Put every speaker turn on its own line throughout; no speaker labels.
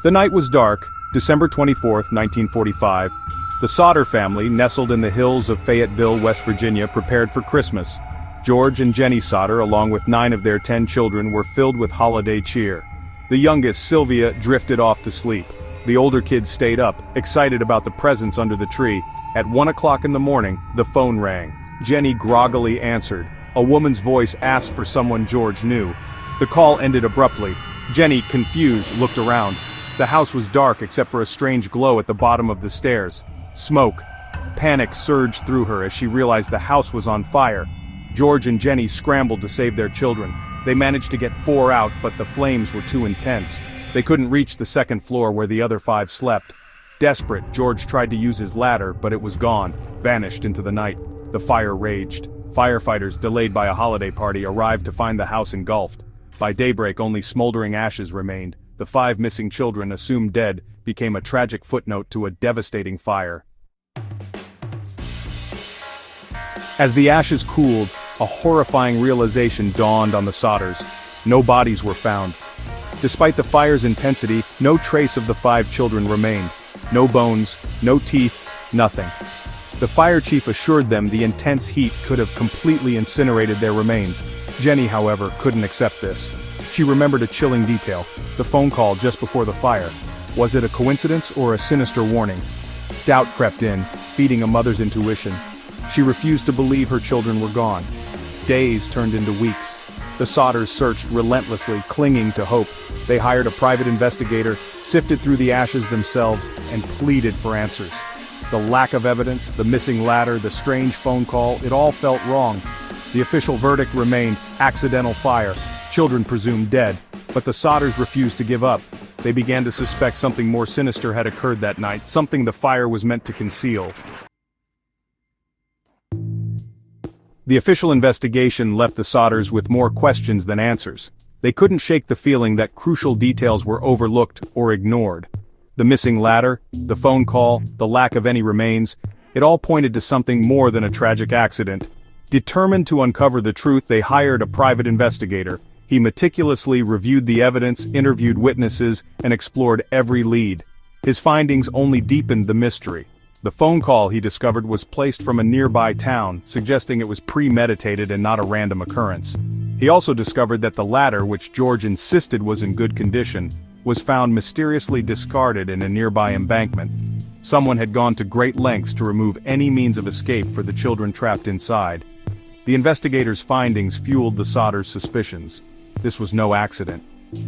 The night was dark, December 24, 1945. The Sodder family, nestled in the hills of Fayetteville, West Virginia, prepared for Christmas. George and Jenny Sodder, along with 9 of their 10 children, were filled with holiday cheer. The youngest, Sylvia, drifted off to sleep. The older kids stayed up, excited about the presents under the tree. At 1 o'clock in the morning, the phone rang. Jenny groggily answered. A woman's voice asked for someone George knew. The call ended abruptly. Jenny, confused, looked around. The house was dark except for a strange glow at the bottom of the stairs. Smoke. Panic surged through her as she realized the house was on fire. George and Jenny scrambled to save their children. They managed to get 4 out, but the flames were too intense. They couldn't reach the second floor where the other 5 slept. Desperate, George tried to use his ladder, but it was gone, vanished into the night. The fire raged. Firefighters, delayed by a holiday party, arrived to find the house engulfed. By daybreak, only smoldering ashes remained. The 5 missing children, assumed dead, became a tragic footnote to a devastating fire. As the ashes cooled, a horrifying realization dawned on the Sodders. No bodies were found. Despite the fire's intensity, no trace of the 5 children remained. No bones, no teeth, nothing. The fire chief assured them the intense heat could have completely incinerated their remains. Jenny, however, couldn't accept this. She remembered a chilling detail: the phone call just before the fire. Was it a coincidence or a sinister warning? Doubt crept in, feeding a mother's intuition. She refused to believe her children were gone. Days turned into weeks. The Sodders searched relentlessly, clinging to hope. They hired a private investigator, sifted through the ashes themselves, and pleaded for answers. The lack of evidence, the missing ladder, the strange phone call, it all felt wrong. The official verdict remained accidental fire, children presumed dead, but the Sodders refused to give up. They began to suspect something more sinister had occurred that night, something the fire was meant to conceal. The official investigation left the Sodders with more questions than answers. They couldn't shake the feeling that crucial details were overlooked or ignored. The missing ladder, the phone call, the lack of any remains, it all pointed to something more than a tragic accident. Determined to uncover the truth, they hired a private investigator. He meticulously reviewed the evidence, interviewed witnesses, and explored every lead. His findings only deepened the mystery. The phone call, he discovered, was placed from a nearby town, suggesting it was premeditated and not a random occurrence. He also discovered that the ladder, which George insisted was in good condition, was found mysteriously discarded in a nearby embankment. Someone had gone to great lengths to remove any means of escape for the children trapped inside. The investigators' findings fueled the Sodders' suspicions. This was no accident.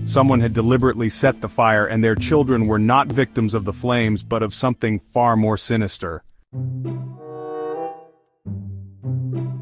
Someone had deliberately set the fire, and their children were not victims of the flames but of something far more sinister.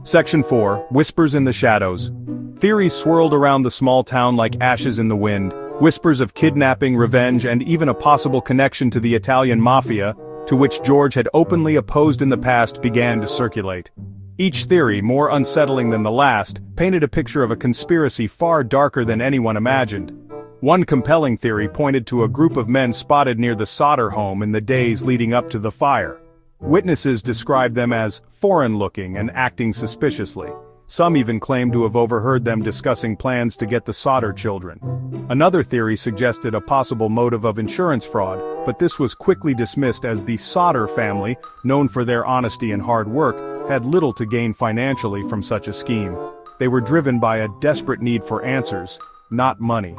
Section 4. Whispers in the Shadows. Theories swirled around the small town like ashes in the wind. Whispers of kidnapping, revenge, and even a possible connection to the Italian mafia, to which George had openly opposed in the past, began to circulate. Each theory, more unsettling than the last, painted a picture of a conspiracy far darker than anyone imagined. One compelling theory pointed to a group of men spotted near the Sodder home in the days leading up to the fire. Witnesses described them as foreign-looking and acting suspiciously. Some even claimed to have overheard them discussing plans to get the Sodder children. Another theory suggested a possible motive of insurance fraud, but this was quickly dismissed as the Sodder family, known for their honesty and hard work, had little to gain financially from such a scheme. They were driven by a desperate need for answers, not money.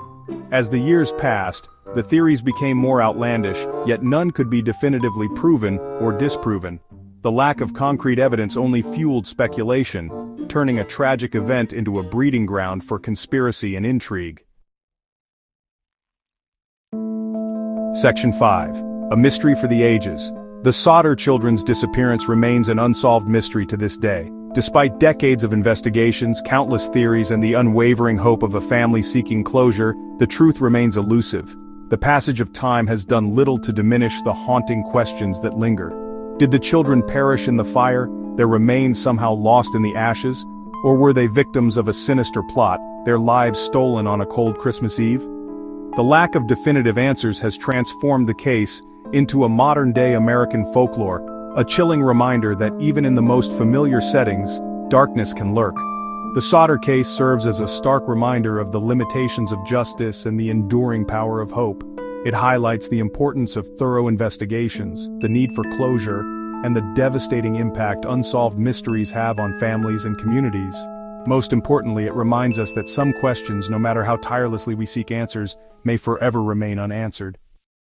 As the years passed, the theories became more outlandish, yet none could be definitively proven or disproven. The lack of concrete evidence only fueled speculation, turning a tragic event into a breeding ground for conspiracy and intrigue. Section 5. A Mystery for the Ages. The Sodder children's disappearance remains an unsolved mystery to this day. Despite decades of investigations, countless theories, and the unwavering hope of a family seeking closure, the truth remains elusive. The passage of time has done little to diminish the haunting questions that linger. Did the children perish in the fire, their remains somehow lost in the ashes? Or were they victims of a sinister plot, their lives stolen on a cold Christmas Eve? The lack of definitive answers has transformed the case into a modern-day American folklore, a chilling reminder that even in the most familiar settings, darkness can lurk. The Sodder case serves as a stark reminder of the limitations of justice and the enduring power of hope. It highlights the importance of thorough investigations, the need for closure, and the devastating impact unsolved mysteries have on families and communities. Most importantly, it reminds us that some questions, no matter how tirelessly we seek answers, may forever remain unanswered.